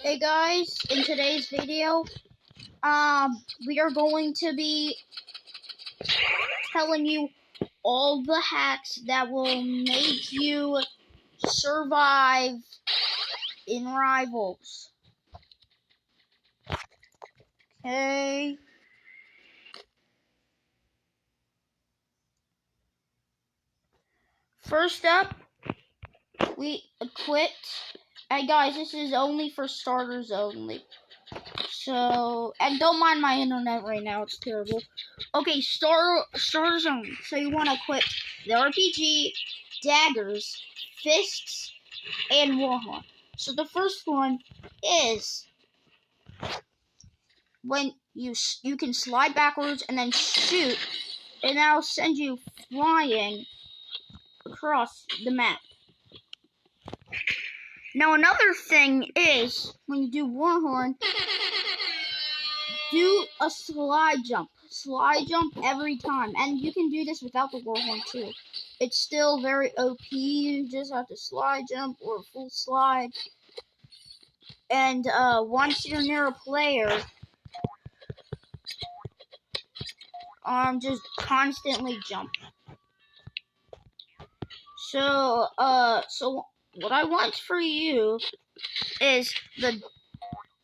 Hey guys, in today's video, we are going to be telling you all the hacks that will make you survive in Rivals. Okay. First up, we equipped, and guys, this is only for starters only. So, and don't mind my internet right now, it's terrible. Okay, starters only. So you want to equip the RPG, daggers, fists, and warhorn. So the first one is when you can slide backwards and then shoot, and that'll send you flying across the map. Now another thing is when you do warhorn, do a slide jump. Slide jump every time. And you can do this without the warhorn too. It's still very OP. You just have to slide jump or full slide. And once you're near a player, just constantly jump. So what I want for you is the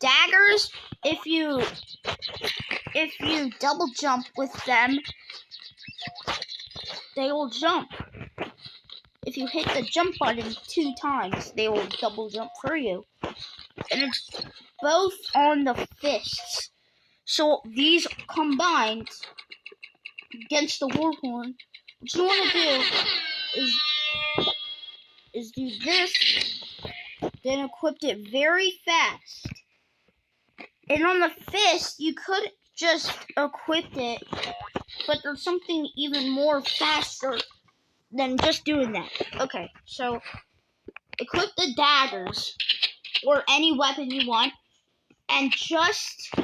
daggers. If you double jump with them, they will jump. If you hit the jump button 2 times, they will double jump for you. And it's both on the fists. So these combined against the warhorn, what you want to do is do this, then equip it very fast. And on the fist, you could just equip it, but there's something even more faster than just doing that. Okay, so equip the daggers or any weapon you want, and just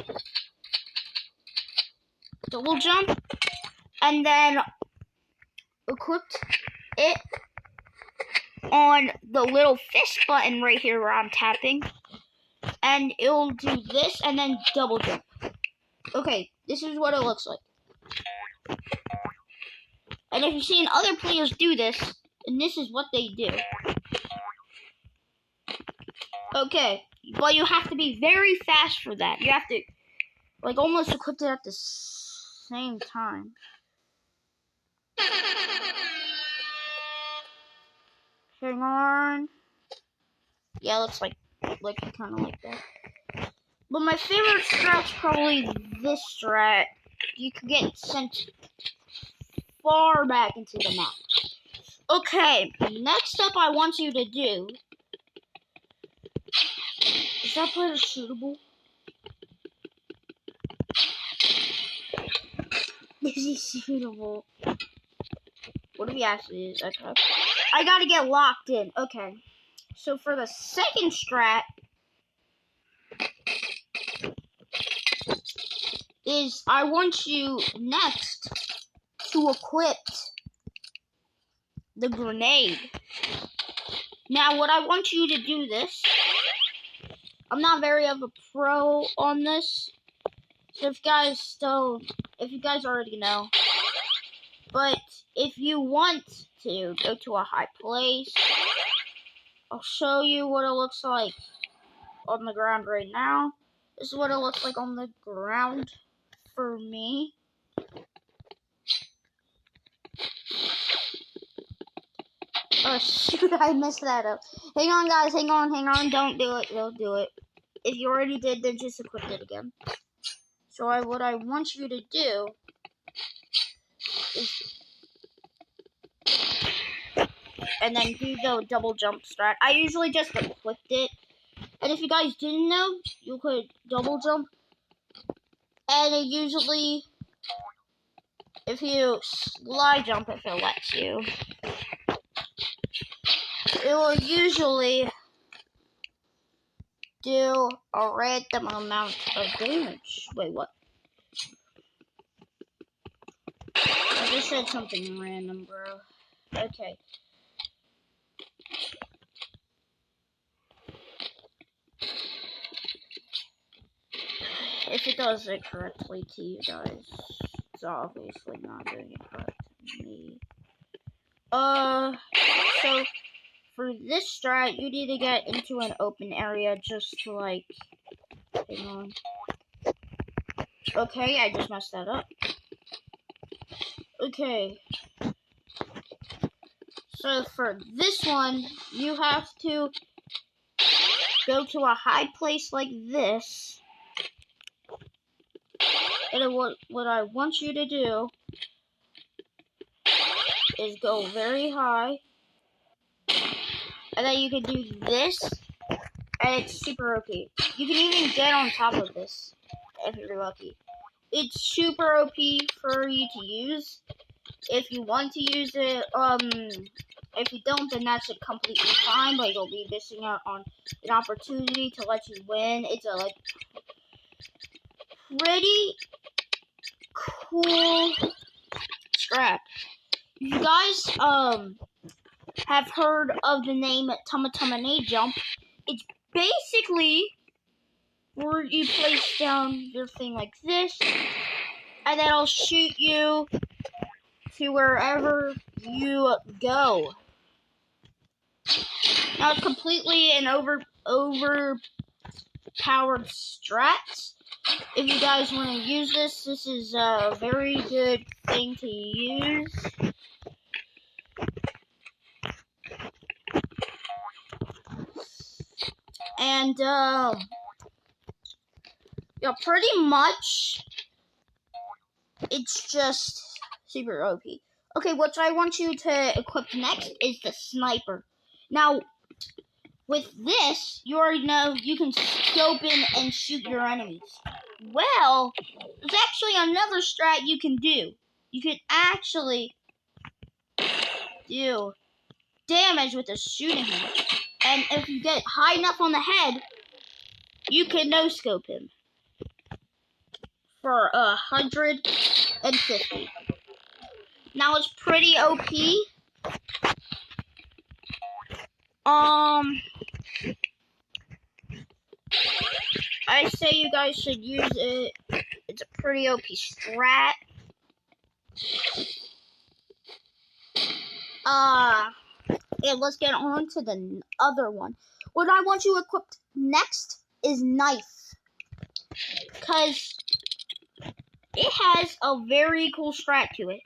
double jump, and then equip it on the little fist button right here where I'm tapping, and it'll do this and then double jump. Okay, this is what it looks like. And if you've seen other players do this, and this is what they do. Okay, but you have to be very fast for that. You have to, like, almost equip it at the same time. Hang on. Yeah, looks like kind of like that. But my favorite strat's probably this strat. You can get sent far back into the map. Okay, next up I want you to do... Is that player shootable? Is he shootable? What if he actually is? Okay. I gotta get locked in. Okay. So for the second strat is I want you next to equip the grenade. Now what I want you to do this, I'm not very of a pro on this, so if you guys already know, but if you want to go to a high place, I'll show you what it looks like on the ground right now. This is what it looks like on the ground for me. Oh shoot, I messed that up. Hang on guys, hang on, don't do it. If you already did, then just equip it again. So what I want you to do is, and then do the double jump strat. I usually just equipped it. And if you guys didn't know, you could double jump. And it usually, if you slide jump, if it lets you, it will usually do a random amount of damage. Wait, what? I just said something random, bro. Okay. if it does it correctly to you guys, it's obviously not doing it correct to me. So for this strat, you need to get into an open area just to like, hang on. Okay, I just messed that up. Okay. So for this one, you have to go to a high place like this. And what I want you to do is go very high. And then you can do this. And it's super OP. You can even get on top of this if you're lucky. It's super OP for you to use. If you want to use it, if you don't, then that's completely fine, but you'll be missing out on an opportunity to let you win. It's a like pretty cool strat. You guys have heard of the name Tuma Jump? It's basically where you place down your thing like this, and then it'll shoot you to wherever you go. Now it's completely an overpowered strat. If you guys want to use this, this is a very good thing to use. And yeah, pretty much it's just super OP. Okay, what I want you to equip next is the sniper. Now, with this, you already know you can scope in and shoot your enemies. Well, there's actually another strat you can do. You can actually do damage with a shooting him. And if you get high enough on the head, you can no-scope him for 150. Now it's pretty OP. I say you guys should use it. It's a pretty OP strat. And let's get on to the other one. What I want you equipped next is knife. Because it has a very cool strat to it.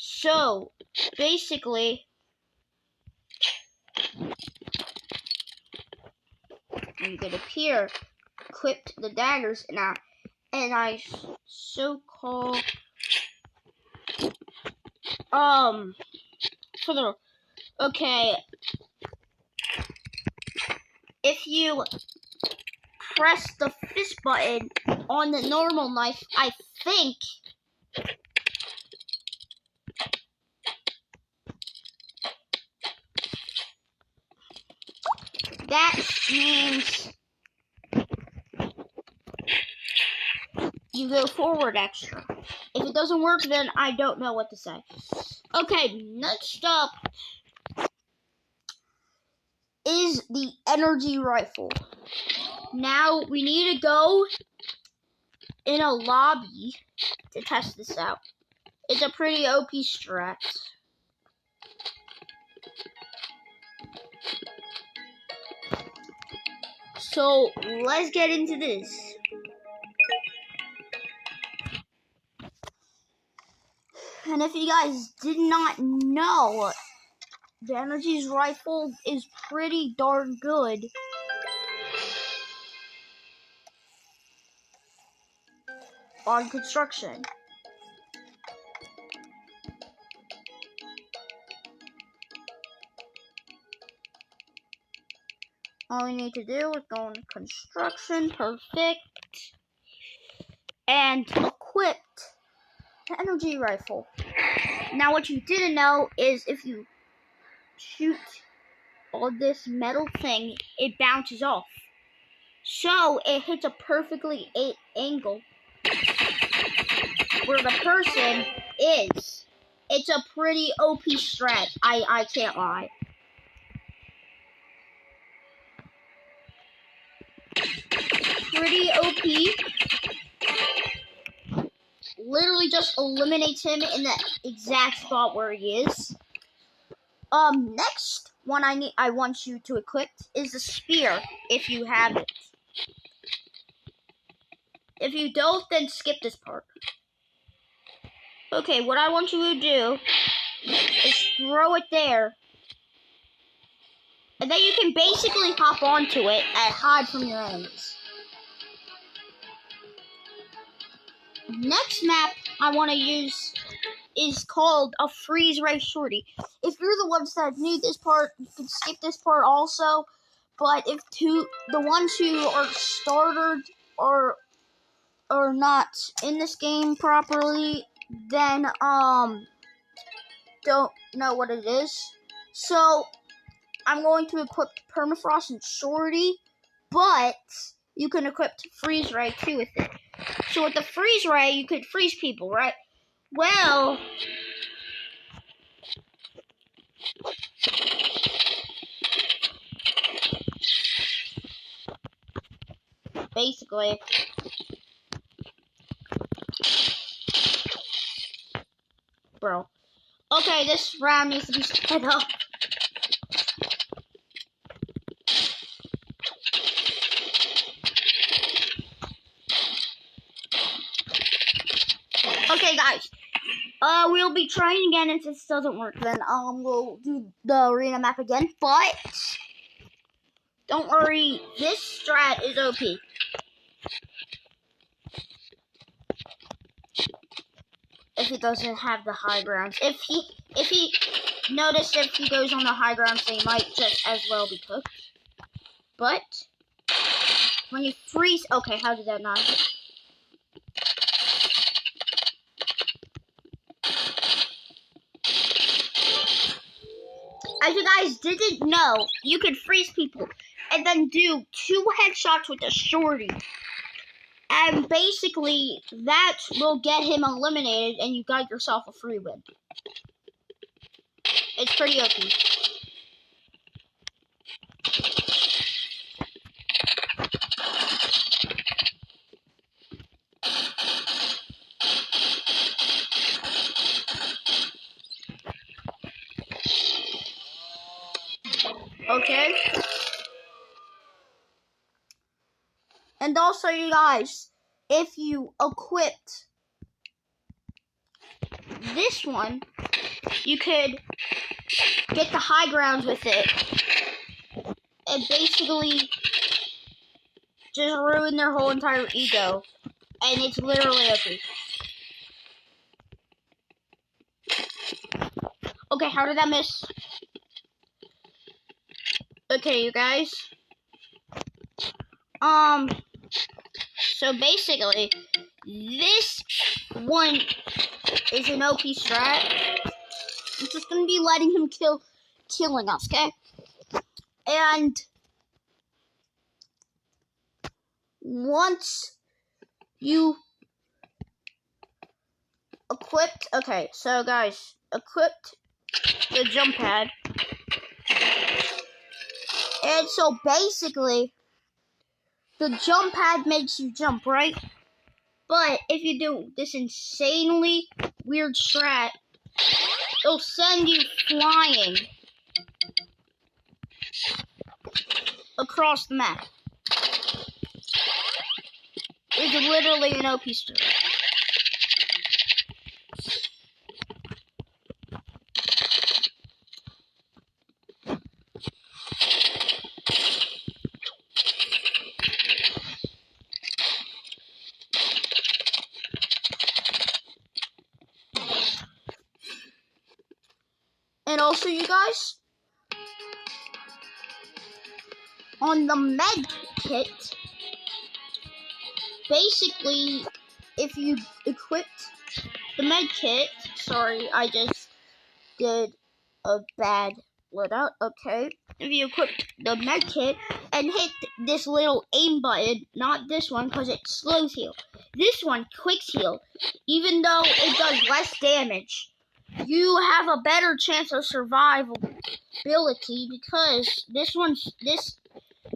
So, basically, you get up here, equipped the daggers, and I so-called, okay, if you press the fist button on the normal knife, I think that means you go forward extra. If it doesn't work, then I don't know what to say. Okay, next up is the energy rifle. Now, we need to go in a lobby to test this out. It's a pretty OP strat. So, let's get into this. And if you guys did not know, the energy rifle is pretty darn good. On construction. All we need to do is go on construction, perfect, and equipped the energy rifle. Now what you didn't know is if you shoot on this metal thing, it bounces off. So it hits a perfectly 8 angle where the person is. It's a pretty OP strat, I can't lie. Pretty OP. literally just eliminates him in the exact spot where he is. Next one I want you to equip is the spear, if you have it. If you don't, then skip this part. Okay, what I want you to do is throw it there. And then you can basically hop onto it and hide from your enemies. Next map I want to use is called a freeze ray shorty. If you're the ones that knew this part, you can skip this part also. But if the ones who are started or not in this game properly, then don't know what it is. So I'm going to equip permafrost and shorty, but you can equip freeze ray too with it. So with the freeze ray, you could freeze people, right? Well, basically, bro. Okay, this round needs to be sped up. Okay, guys. We'll be trying again. If this doesn't work, then we'll do the arena map again. But don't worry, this strat is OP. If it doesn't have the high grounds, if he notice if he goes on the high grounds, they might just as well be cooked. But when you freeze, okay, how did that not hit? As you guys didn't know, you could freeze people and then do 2 headshots with a shorty. And basically, that will get him eliminated and you got yourself a free win. It's pretty OP. Okay? And also, you guys, if you equipped this one, you could get the high grounds with it and basically just ruin their whole entire ego. And it's literally OP. Okay, how did that miss? Okay, you guys. So basically, this one is an OP strat. I'm just gonna be letting him killing us, okay? And once you equipped, okay, so guys, equipped the jump pad. And so basically, the jump pad makes you jump, right? But if you do this insanely weird strat, it'll send you flying across the map. It's literally an OP strat. And also, you guys, on the med kit, basically, if you equipped the med kit, sorry, I just did a bad loadout, okay. If you equip the med kit and hit this little aim button, not this one because it slows heal, this one quicks heal, even though it does less damage, you have a better chance of survivability because this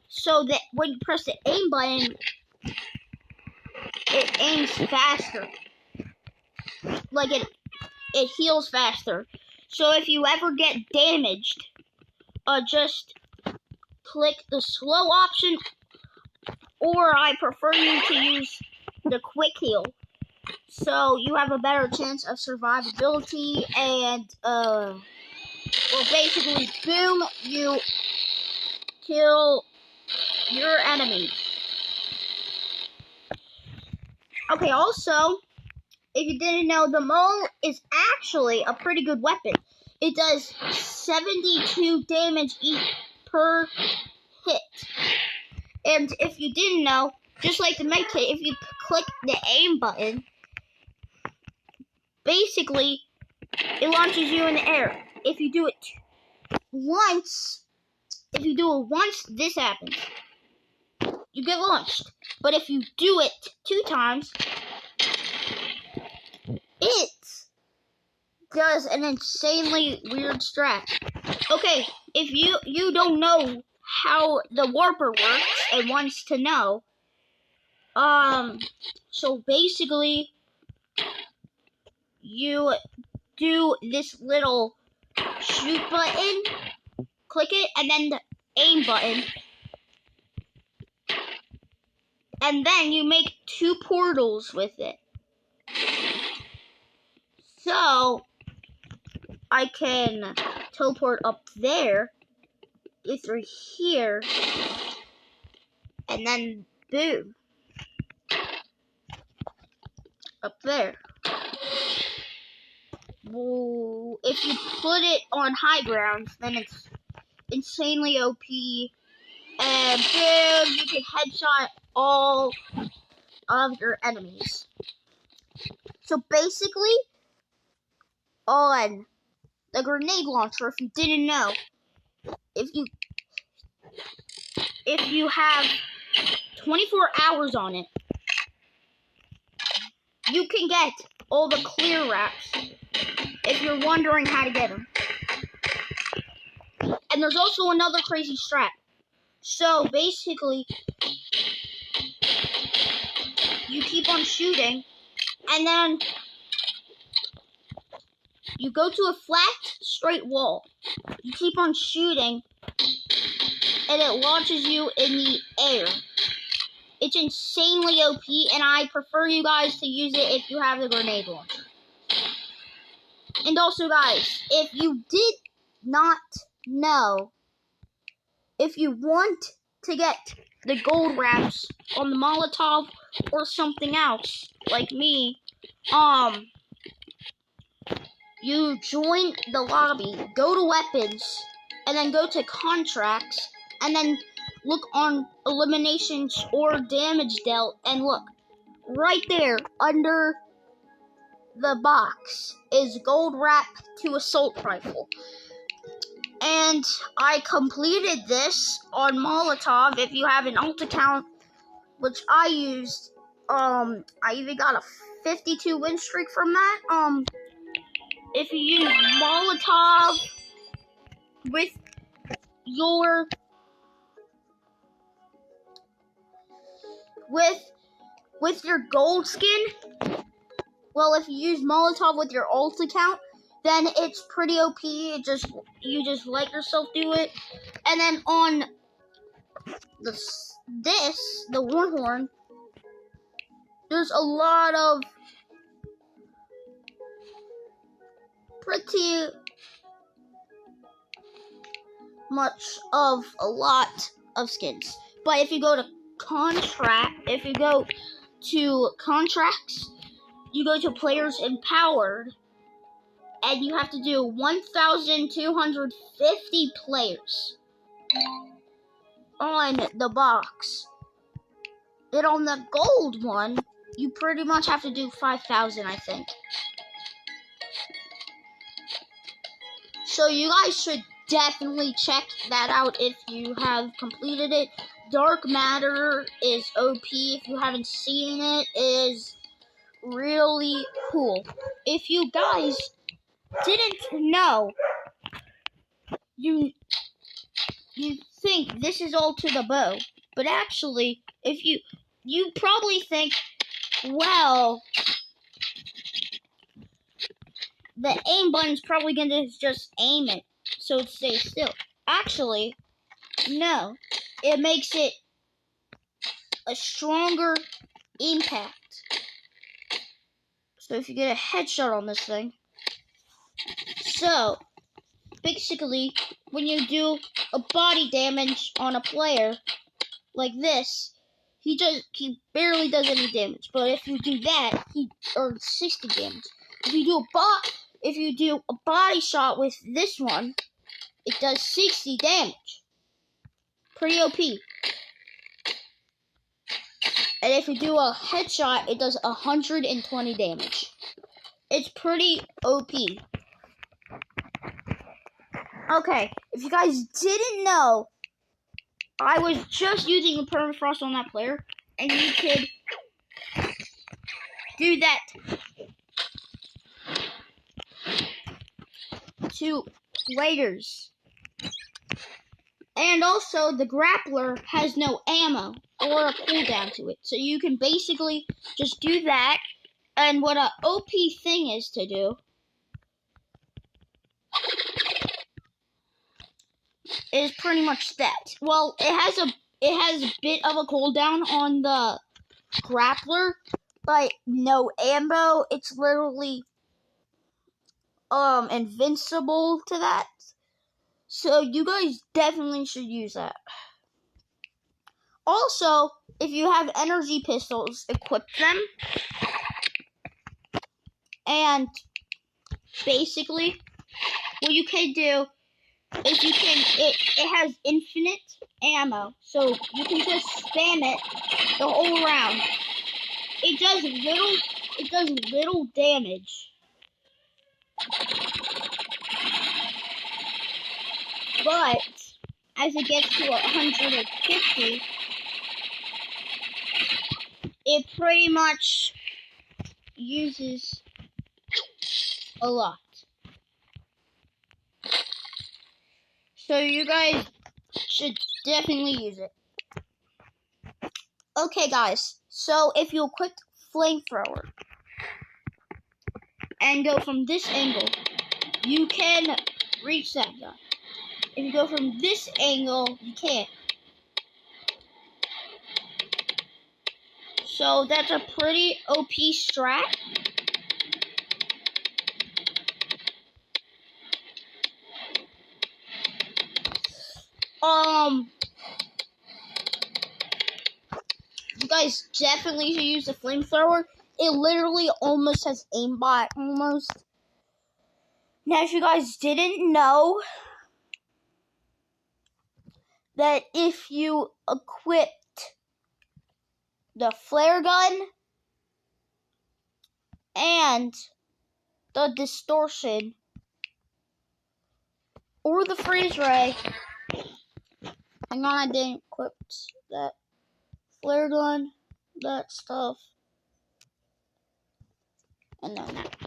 so that when you press the aim button, it aims faster. like it heals faster. So if you ever get damaged, just click the slow option, or I prefer you to use the quick heal. So you have a better chance of survivability and, well, basically, boom, you kill your enemy. Okay, also, if you didn't know, the mole is actually a pretty good weapon. It does 72 damage per hit. And if you didn't know, just like the medkit, if you click the aim button, basically, it launches you in the air. If you do it once, this happens. You get launched. But if you do it 2 times, it does an insanely weird strat. Okay, if you don't know how the warper works and wants to know, so basically, you do this little shoot button, click it, and then the aim button, and then you make 2 portals with it. So I can teleport up there, go through here, and then boom, up there. Whoa. If you put it on high ground, then it's insanely OP, and boom, you can headshot all of your enemies. So basically, on the grenade launcher, if you didn't know, if you have 24 hours on it, you can get all the clear wraps if you're wondering how to get them. And there's also another crazy strat. So basically, you keep on shooting, and then you go to a flat, straight wall. You keep on shooting, and it launches you in the air. It's insanely OP, and I prefer you guys to use it if you have the grenade launcher. And also, guys, if you did not know, if you want to get the gold wraps on the Molotov or something else, like me, you join the lobby, go to weapons, and then go to contracts, and then look on eliminations or damage dealt, and look, right there, under the box, is gold wrap to assault rifle. And I completed this on Molotov. If you have an alt account, which I used, I even got a 52 win streak from that. If you use Molotov with your with your gold skin, well, if you use Molotov with your alt account, then it's pretty OP. You just let yourself do it. And then on the Warhorn, there's a lot of pretty much of a lot of skins. But if you go to contracts, you go to players empowered, and you have to do 1,250 players on the box. And on the gold one, you pretty much have to do 5,000, I think. So you guys should definitely check that out if you have completed it. Dark Matter is OP. If you haven't seen it, is really cool. If you guys didn't know, you think this is all to the bow, but actually, if you probably think, well, the aim button is probably going to just aim it so it stays still. Actually, no. It makes it a stronger impact. So if you get a headshot on this thing. So, basically, when you do a body damage on a player like this, he barely does any damage. But if you do that, he earns 60 damage. If you do a body shot with this one, it does 60 damage. Pretty OP. And if you do a headshot, it does 120 damage. It's pretty OP. Okay, if you guys didn't know, I was just using the permafrost on that player, and you could do that to players. And also, the grappler has no ammo or a cooldown to it. So you can basically just do that. And what a OP thing is to do is pretty much that. Well, it has a bit of a cooldown on the grappler, but no ammo. It's literally invincible to that. So you guys definitely should use that. Also, if you have energy pistols, equip them. And basically, what you can do is it has infinite ammo. So you can just spam it the whole round. It does little damage. But as it gets to 150, it pretty much uses a lot. So you guys should definitely use it. Okay, guys. So if you equip flamethrower and go from this angle, you can reach that guy. If you go from this angle, you can't. So that's a pretty OP strat. You guys definitely should use the flamethrower. It literally almost has aimbot, almost. Now, if you guys didn't know, that if you equipped the flare gun and the distortion or the freeze ray, hang on, I didn't equip that flare gun, that stuff, and then that.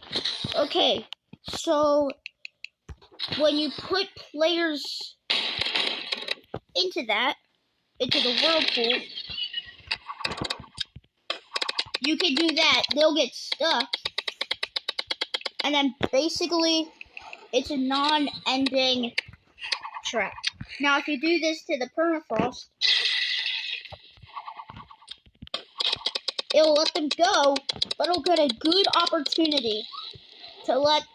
Okay, so when you put players into the whirlpool, you can do that. They'll get stuck. And then basically, it's a non-ending trap. Now, if you do this to the permafrost, it'll let them go, but it'll get a good opportunity to let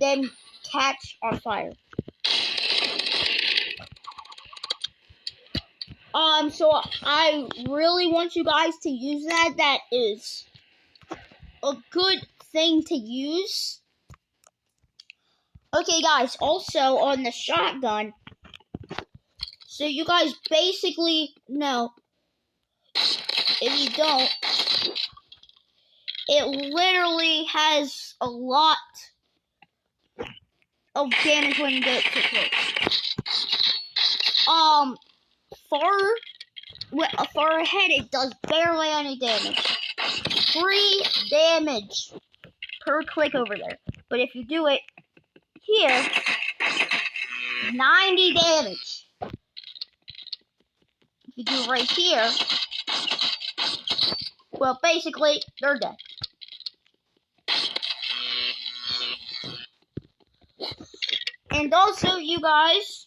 them catch on fire. So I really want you guys to use that. That is a good thing to use. Okay, guys, also on the shotgun, so you guys basically know, if you don't, it literally has a lot of damage when you get too close. Far ahead, it does barely any damage. 3 damage per click over there. But if you do it here, 90 damage. If you do it right here, well, basically, they're dead. And also, you guys,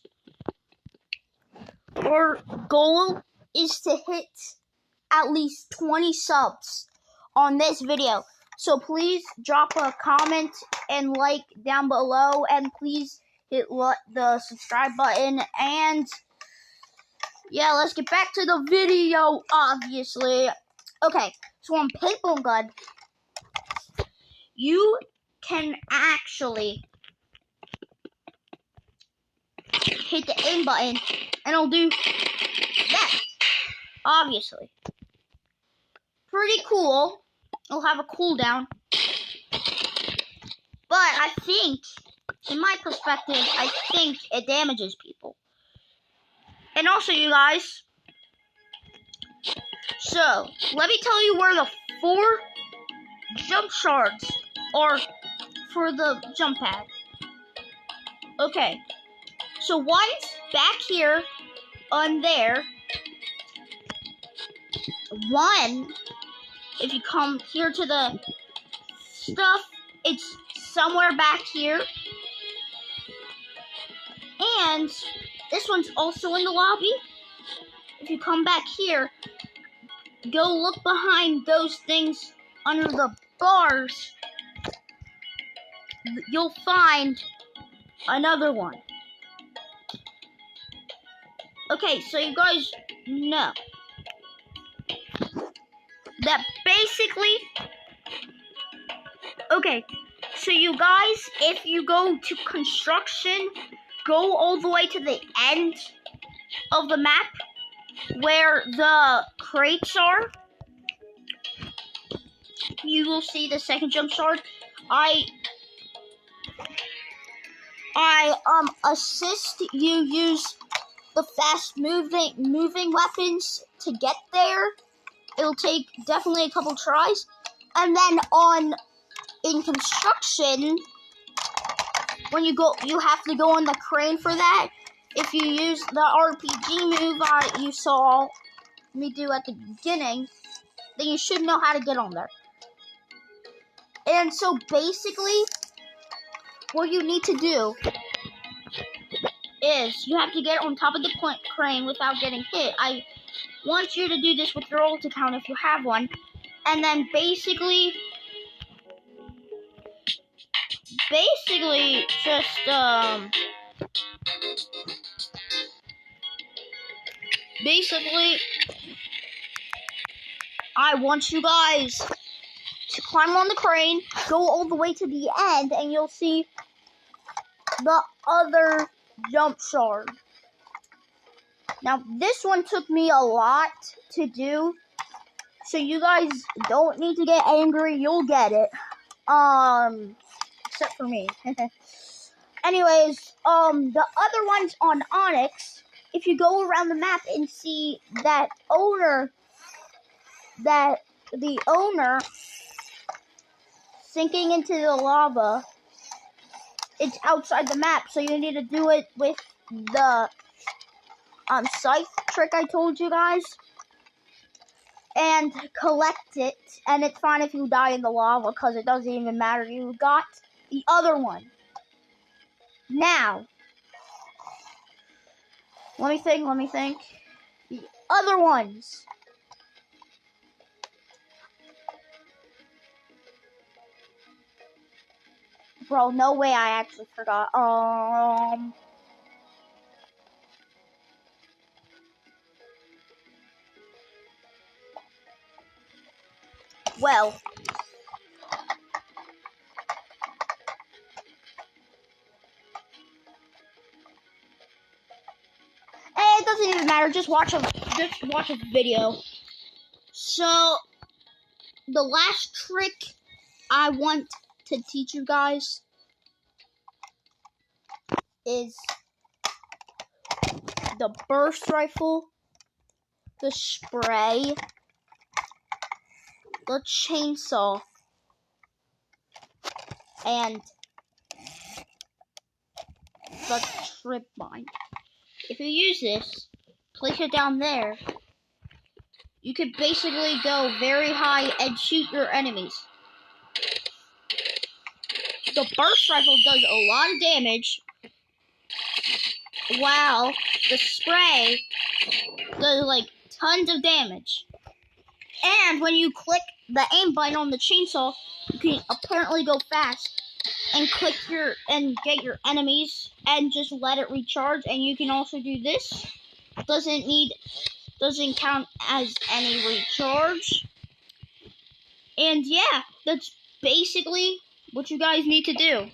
our goal is to hit at least 20 subs on this video. So please drop a comment and like down below, and please hit the subscribe button. And yeah, let's get back to the video, obviously. Okay, so on Paintball Gun, you can actually hit the aim button, and it'll do that, obviously. Pretty cool. It'll have a cooldown. But I think, in my perspective, I think it damages people. And also, you guys, so, let me tell you where the 4 jump shards are for the jump pad. Okay, so one's back here on there. One, if you come here to the stuff, it's somewhere back here. And this one's also in the lobby. If you come back here, go look behind those things under the bars. You'll find another one. Okay, so you guys know that basically, okay, so you guys, if you go to construction, go all the way to the end of the map where the crates are. You will see the second jump shard. I assist you use the fast moving weapons to get there. It'll take definitely a couple tries. And then in construction, when you have to go on the crane for that. If you use the RPG move you saw me do at the beginning, then you should know how to get on there. And so basically, what you need to do is you have to get on top of the crane without getting hit. I want you to do this with your ult account if you have one. And then basically just I want you guys to climb on the crane, go all the way to the end, and you'll see the other jump shard. Now, this one took me a lot to do, so you guys don't need to get angry. You'll get it. Except for me. Anyways, the other one's on Onyx. If you go around the map and see the owner sinking into the lava, it's outside the map, so you need to do it with the scythe trick I told you guys, and collect it. And it's fine if you die in the lava, because it doesn't even matter. You got the other one. Now, let me think. The other ones. Bro, no way, I actually forgot. Well, it doesn't even matter. Just watch a video. So, the last trick I want to teach you guys is the burst rifle, the spray, the chainsaw, and the trip mine. If you use this, place it down there, you could basically go very high and shoot your enemies. The burst rifle does a lot of damage, while the spray does like tons of damage. And when you click the aim button on the chainsaw, you can apparently go fast and get your enemies and just let it recharge. And you can also do this. Doesn't count as any recharge. And yeah, that's basically what you guys need to do.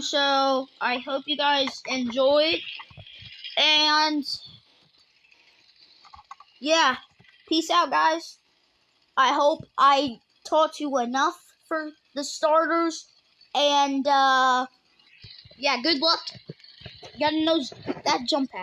So I hope you guys enjoyed, and yeah, peace out, guys. I hope I taught you enough for the starters, and yeah, good luck. You gotta know that jump pad.